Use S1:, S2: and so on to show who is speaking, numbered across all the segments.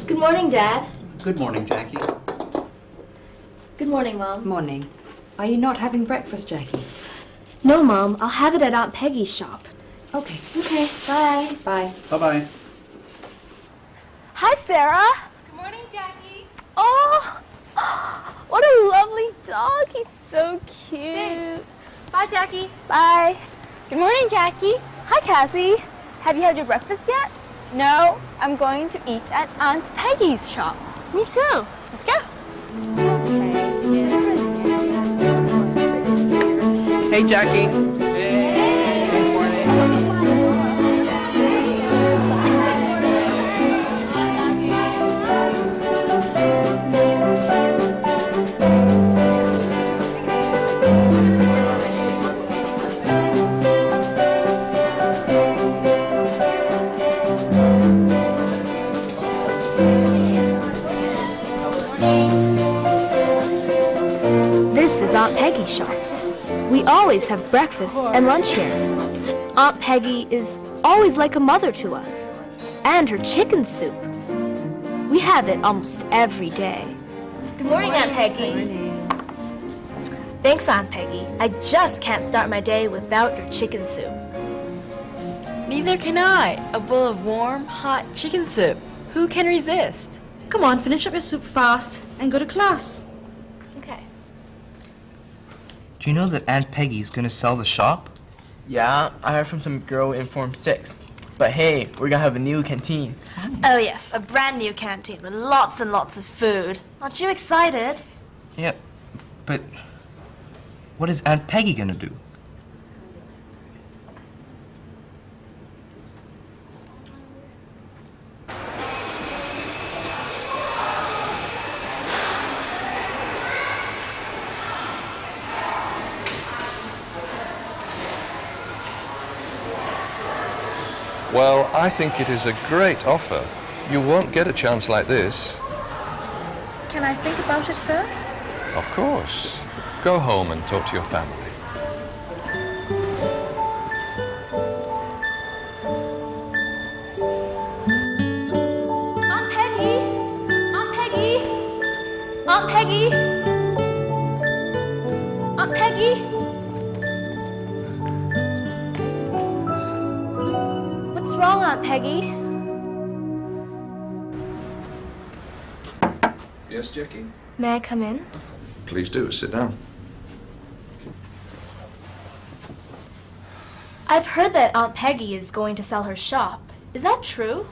S1: Good morning, Dad.
S2: Good morning, Jackie.
S1: Good morning, Mom.
S3: Morning. Are you not having breakfast, Jackie?
S1: No, Mom. I'll have it at Aunt Peggy's shop.
S3: Okay.
S1: Okay, bye.
S3: Bye.
S2: Bye-bye.
S1: Hi, Sarah.
S4: Good morning, Jackie.
S1: Oh, what a lovely dog. He's so cute.
S4: Bye, Jackie.
S1: Bye.
S4: Good morning, Jackie.
S1: Hi, Kathy. Have you had your breakfast yet?
S4: No, I'm going to eat at Aunt Peggy's shop.
S1: Me too.
S4: Let's go.
S2: Hey, Jackie. Hey. Good morning.
S1: This is Aunt Peggy's shop. We always have breakfast and lunch here. Aunt Peggy is always like a mother to us. And her chicken soup. We have it almost every day. Good morning, Aunt Peggy. Thanks, Aunt Peggy. I just can't start my day without your chicken soup.
S5: Neither can I. A bowl of warm, hot chicken soup. Who can resist?
S6: Come on, finish up your soup fast and go to class.
S1: Okay.
S7: Do you know that Aunt Peggy's gonna sell the shop?
S5: Yeah, I heard from some girl in Form 6. But hey, we're gonna have a new canteen.
S8: Oh yes, a brand new canteen with lots and lots of food. Aren't you excited?
S7: Yeah, but what is Aunt Peggy gonna do?
S9: Well, I think it is a great offer. You won't get a chance like this.
S6: Can I think about it first?
S9: Of course. Go home and talk to your family.
S1: Aunt Peggy! Aunt Peggy! Aunt Peggy! Aunt Peggy! What's wrong, Aunt Peggy?
S9: Yes, Jackie?
S1: May I come in?
S9: Please do. Sit down.
S1: I've heard that Aunt Peggy is going to sell her shop. Is that true?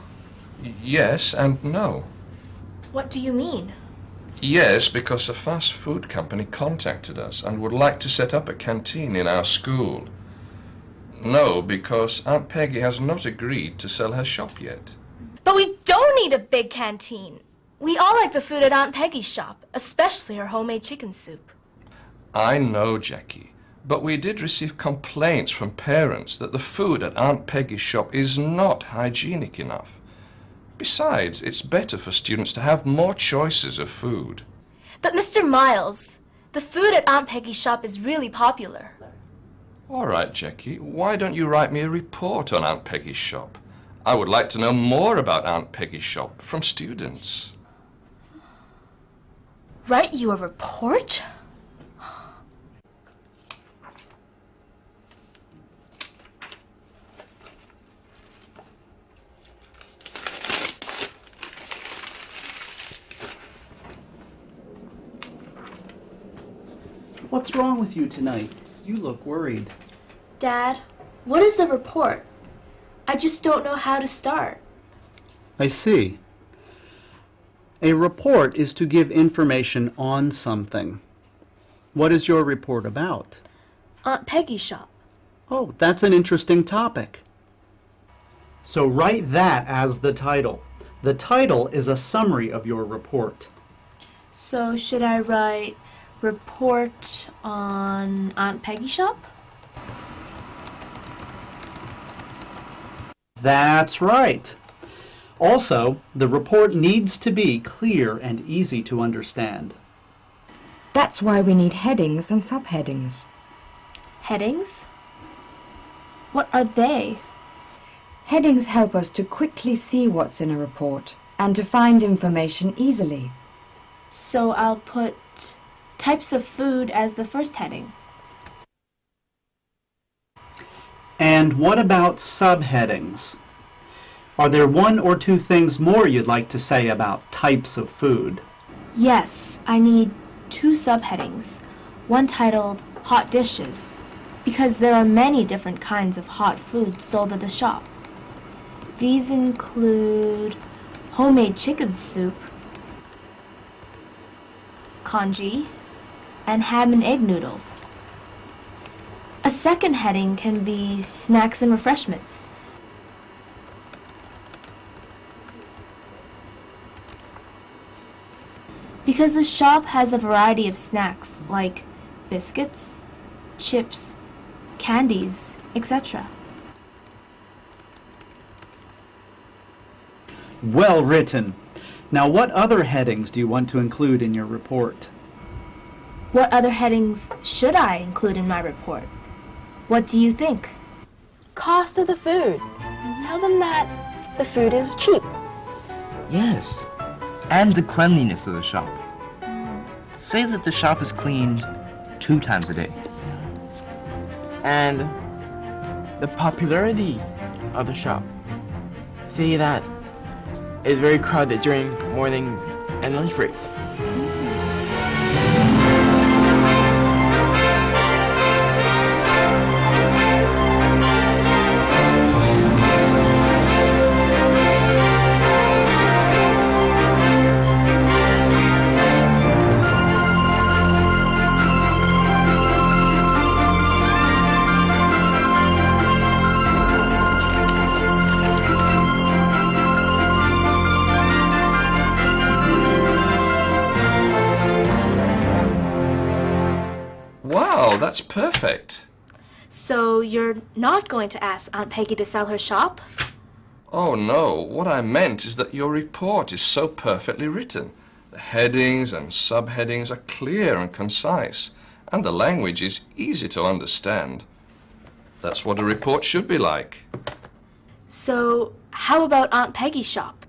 S9: Yes and no.
S1: What do you mean?
S9: Yes, because a fast food company contacted us and would like to set up a canteen in our school. No, because Aunt Peggy has not agreed to sell her shop yet.
S1: But we don't need a big canteen. We all like the food at Aunt Peggy's shop, especially her homemade chicken soup.
S9: I know, Jackie, but we did receive complaints from parents that the food at Aunt Peggy's shop is not hygienic enough. Besides, it's better for students to have more choices of food.
S1: But Mr. Miles, the food at Aunt Peggy's shop is really popular.
S9: All right, Jackie, why don't you write me a report on Aunt Peggy's shop? I would like to know more about Aunt Peggy's shop from students.
S1: Write you a report?
S2: What's wrong with you tonight? You look worried.
S1: Dad, what is a report? I just don't know how to start.
S2: I see. A report is to give information on something. What is your report about?
S1: Aunt Peggy's shop.
S2: Oh, that's an interesting topic. So write that as the title. The title is a summary of your report.
S1: So should I write report on Aunt Peggy's shop?
S2: That's right. Also, the report needs to be clear and easy to understand.
S3: That's why we need headings and subheadings.
S1: Headings? What are they?
S3: Headings help us to quickly see what's in a report and to find information easily.
S1: So I'll put types of food as the first heading.
S2: And what about subheadings? Are there one or two things more you'd like to say about types of food?
S1: Yes, I need 2 subheadings. One titled Hot Dishes, because there are many different kinds of hot food sold at the shop. These include homemade chicken soup, congee, and ham and egg noodles. A second heading can be snacks and refreshments. Because the shop has a variety of snacks like biscuits, chips, candies, etc.
S2: Well written. Now, what other headings do you want to include in your report?
S1: What other headings should I include in my report? What do you think?
S5: Cost of the food. Tell them that the food is cheap.
S7: Yes. And the cleanliness of the shop. Say that the shop is cleaned 2 times a day.
S10: And the popularity of the shop. Say that it's very crowded during mornings and lunch breaks.
S9: Wow, that's perfect.
S1: So you're not going to ask Aunt Peggy to sell her shop?
S9: Oh no, what I meant is that your report is so perfectly written. The headings and subheadings are clear and concise, and the language is easy to understand. That's what a report should be like.
S1: So how about Aunt Peggy's shop?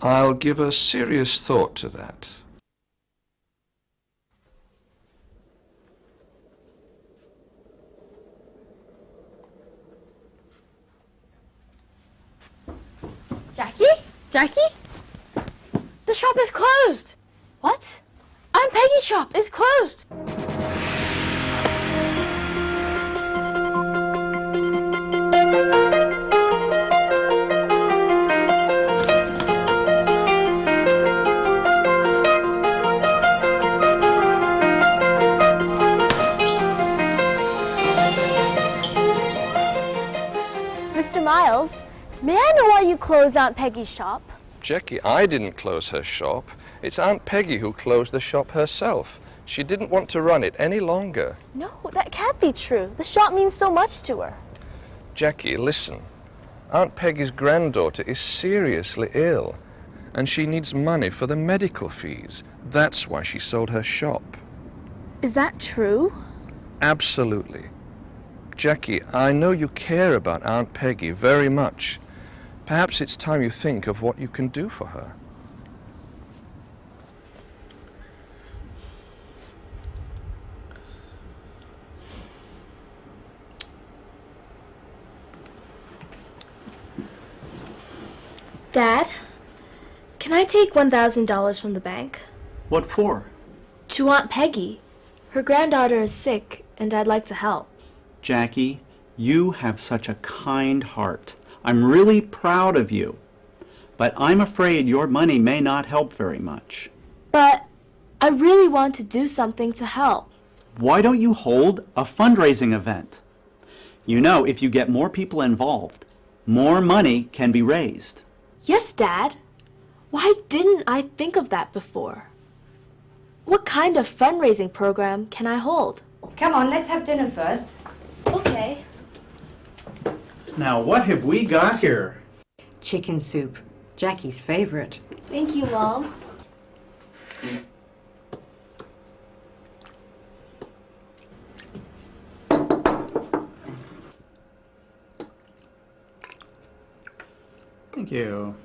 S9: I'll give a serious thought to that.
S5: Jackie? Jackie? The shop is closed.
S1: What?
S5: Aunt Peggy's shop is closed.
S1: Mr. Miles, may I know why you closed Aunt Peggy's shop?
S9: Jackie, I didn't close her shop. It's Aunt Peggy who closed the shop herself. She didn't want to run it any longer.
S1: No, that can't be true. The shop means so much to her.
S9: Jackie, listen. Aunt Peggy's granddaughter is seriously ill, and she needs money for the medical fees. That's why she sold her shop.
S1: Is that true?
S9: Absolutely. Jackie, I know you care about Aunt Peggy very much. Perhaps it's time you think of what you can do for her.
S1: Dad, can I take $1,000 from the bank?
S2: What for?
S1: To Aunt Peggy. Her granddaughter is sick, and I'd like to help.
S2: Jackie, you have such a kind heart. I'm really proud of you. But I'm afraid your money may not help very much.
S1: But I really want to do something to help.
S2: Why don't you hold a fundraising event? You know, if you get more people involved, more money can be raised.
S1: Yes, Dad. Why didn't I think of that before? What kind of fundraising program can I hold?
S3: Come on, let's have dinner first.
S1: Okay.
S2: Now, what have we got here?
S3: Chicken soup, Jackie's favorite.
S1: Thank you, Mom.
S2: Thank you.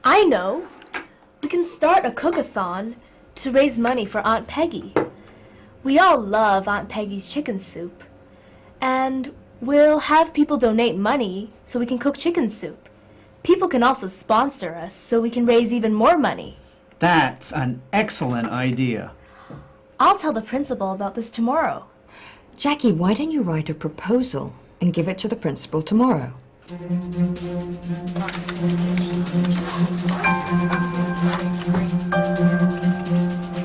S1: I know. We can start a cook-a-thon to raise money for Aunt Peggy. We all love Aunt Peggy's chicken soup. And we'll have people donate money so we can cook chicken soup. People can also sponsor us so we can raise even more money.
S2: That's an excellent idea.
S1: I'll tell the principal about this tomorrow.
S3: Jackie, why don't you write a proposal and give it to the principal tomorrow?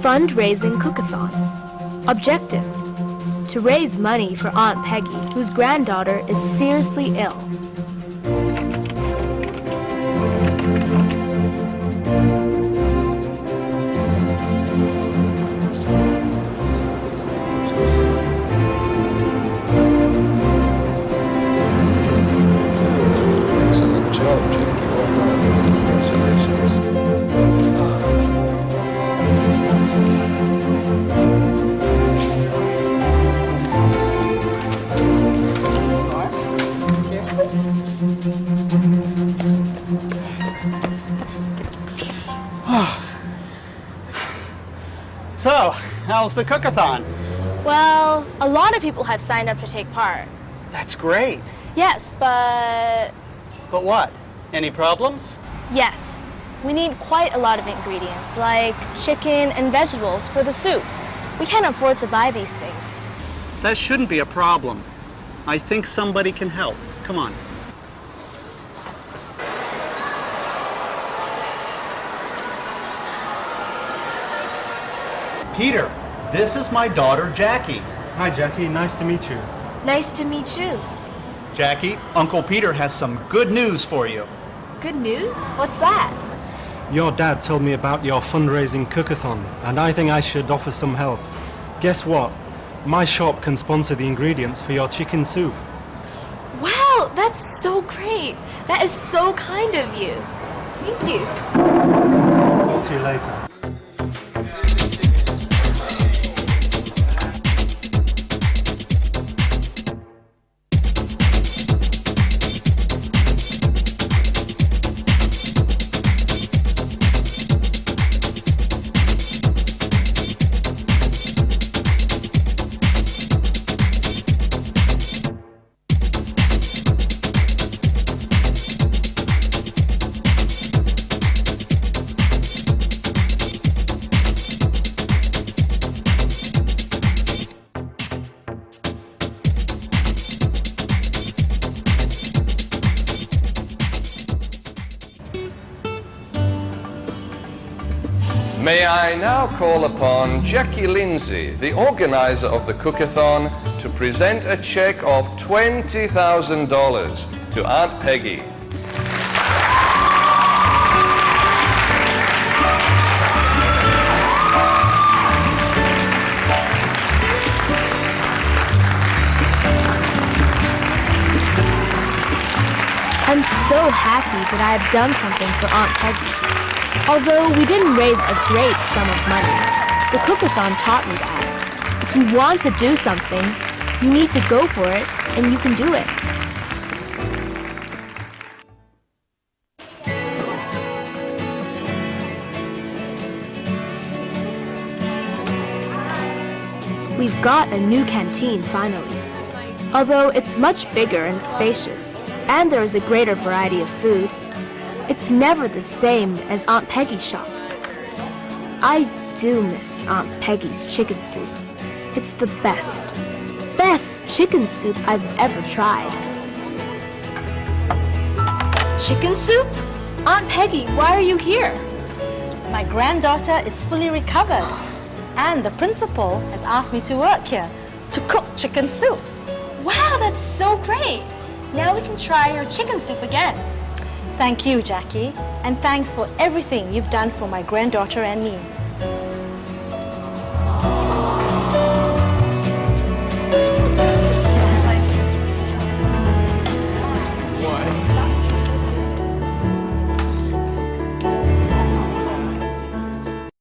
S1: Fundraising cook-a-thon. Objective: to raise money for Aunt Peggy, whose granddaughter is seriously ill.
S9: Excellent job, Jackie. Well done. Congratulations.
S2: So, how's the cook-a-thon?
S4: Well, a lot of people have signed up to take part.
S2: That's great.
S4: Yes, but...
S2: But what? Any problems?
S4: Yes. We need quite a lot of ingredients, like chicken and vegetables for the soup. We can't afford to buy these things.
S2: That shouldn't be a problem. I think somebody can help. Come on. Peter, this is my daughter, Jackie.
S11: Hi, Jackie. Nice to meet you.
S1: Nice to meet you.
S2: Jackie, Uncle Peter has some good news for you.
S1: Good news? What's that?
S11: Your dad told me about your fundraising cook-a-thon, and I think I should offer some help. Guess what? My shop can sponsor the ingredients for your chicken soup.
S1: Wow, that's so great. That is so kind of you. Thank you.
S11: Talk to you later.
S9: May I now call upon Jackie Lindsay, the organizer of the cook-a-thon, to present a check of $20,000 to Aunt Peggy.
S1: I'm so happy that I have done something for Aunt Peggy. Although we didn't raise a great sum of money, the cook-a-thon taught me that. If you want to do something, you need to go for it, and you can do it. We've got a new canteen finally. Although it's much bigger and spacious, and there is a greater variety of food, it's never the same as Aunt Peggy's shop. I do miss Aunt Peggy's chicken soup. It's the best chicken soup I've ever tried. Chicken soup? Aunt Peggy, why are you here?
S6: My granddaughter is fully recovered, and the principal has asked me to work here to cook chicken soup.
S1: Wow, that's so great! Now we can try your chicken soup again.
S6: Thank you, Jackie, and thanks for everything you've done for my granddaughter and me.